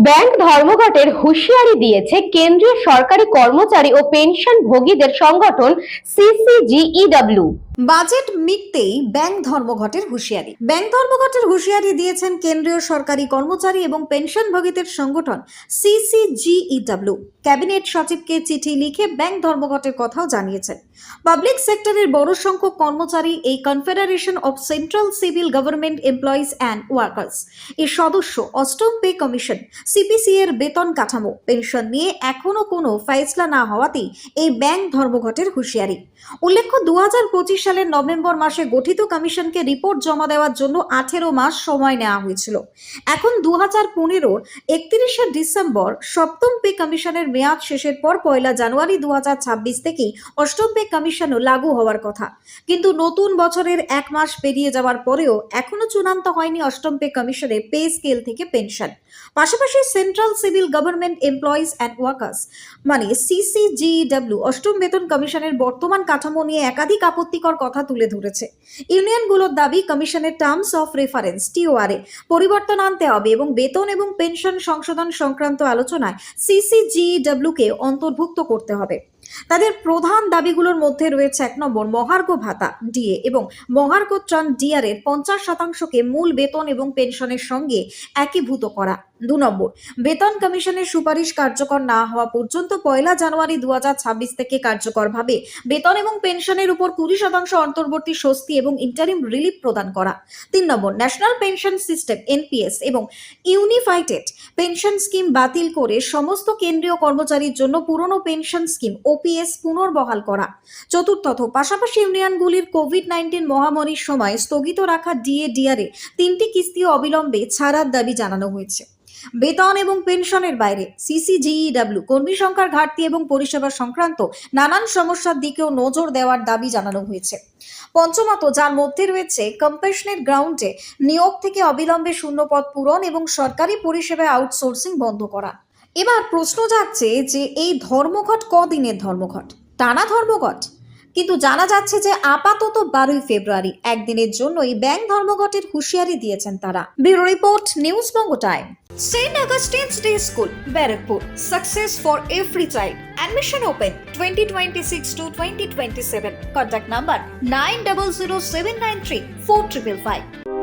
Bank ধর্মঘটের হুঁশিয়ারি দিয়েছে কেন্দ্রীয় সরকারি কর্মচারী ও পেনশনভোগীদের সংগঠন সিসিজিইডব্লিউ। বাজেট মিটতেই ব্যাংক ধর্মঘটের হুঁশিয়ারি দিয়েছেন কেন্দ্রীয় সরকারি কর্মচারী এবং পেনশনভোগীদের সংগঠন সিসিজিইডব্লিউ। ক্যাবিনেট সচিবকে চিঠি লিখে ব্যাংক ধর্মঘটের কথাও জানিয়েছেন। পাবলিক সেক্টরের বড় সংখ্যক কর্মচারী এই confederation of central civil government employees and workers এর সদস্য। অষ্টম পে কমিশন সিপিসি এর বেতন কাঠামো পেনশন নিয়ে এখনো কোনো ফয়সলা না হওয়াতেই এই ব্যাংক ধর্মঘটের হুঁশিয়ারি। উল্লেখ্য 2025 সালের নভেম্বর মাসে গঠিত কমিশনকে রিপোর্ট জমা দেওয়ার জন্য 18 মাস সময় নেওয়া হয়েছিল। এখন 2015 31শে ডিসেম্বর সপ্তম পে কমিশনের মেয়াদ শেষের পর 1 জানুয়ারি 2026 থেকেই অষ্টম পে কমিশনও লাগু হওয়ার কথা। কিন্তু নতুন বছরের 1 মাস পেরিয়ে যাওয়ার পরেও এখনো চূড়ান্ত হয়নি অষ্টম পে কমিশনের পে স্কেল থেকে পেনশন। পাশাপাশি central civil government employees and workers মানে সিসিজিইডব্লিউ অষ্টম বেতন কমিশনের বর্তমান কাঠামো নিয়ে একাধিক আপত্তিকর কথা তুলে ধরেছে। ইউনিয়নগুলোর দাবি কমিশনের টার্মস অফ রেফারেন্স টিওআরে পরিবর্তন আনতে হবে এবং বেতন এবং পেনশন সংশোধন সংক্রান্ত আলোচনায় সিসিজিইডব্লিউ কে অন্তর্ভুক্ত করতে হবে। তাদের প্রধান দাবিগুলোর মধ্যে রয়েছে 1 নম্বর মহার্ঘ ভাতা ডিএ এবং মহার্ঘ ত্রাণ ডিআর এর 50%কে মূল বেতন এবং পেনশনের সঙ্গে একীভূত করা। 2 নম্বর বেতন কমিশনের সুপারিশ কার্যকর না হওয়া পর্যন্ত 1 জানুয়ারি 2026 থেকে কার্যকরভাবে বেতন এবং পেনশনের উপর 20% অন্তর্বর্তী স্বস্তি এবং ইন্টারিম রিলিফ প্রদান করা। 3 নম্বর ন্যাশনাল পেনশন সিস্টেম এনপিএস এবং ইউনিফাইটেড পেনশন স্কিম বাতিল করে সমস্ত কেন্দ্রীয় কর্মচারীর জন্য পুরনো পেনশন স্কিম ওপিএস পুনর্বহাল করা। চতুর্থত পাশাপাশি ইউনিয়নগুলির কোভিড-19 মহামারীর সময় স্থগিত রাখা ডিএ ডিআরএ 3টি কিস্তি অবিলম্বে ছাড়ার দাবি জানানো হয়েছে। বেতন এবং পেনশনের বাইরে সিসিজিইডব্লিউ কর্মী সংখ্যার ঘাটতি এবং পরিষেবা সংক্রান্ত নানান সমস্যার দিকেও নজর দেওয়ার দাবি জানানো হয়েছে। পঞ্চমত যার মধ্যে রয়েছে কম্প্যাশনেট গ্রাউন্ডে নিয়োগ থেকে অবিলম্বে শূন্য পদ পূরণ এবং সরকারি পরিষেবা আউটসোর্সিং বন্ধ করা। এবার প্রশ্ন যাচ্ছে যে এই ধর্মঘট কদিনের ধর্মঘট? টানা ধর্মঘট? কিন্তু জানা যাচ্ছে যে আপাতত 12 ফেব্রুয়ারি একদিনের জন্যই ব্যাংক ধর্মঘটের হুঁশিয়ারি দিয়েছেন তারা। Bureau report, news Banga time. St. Augustine's Day School, Barrackpur. Success for every child. Admission open 2026 to 2027. Contact number 900793 4555.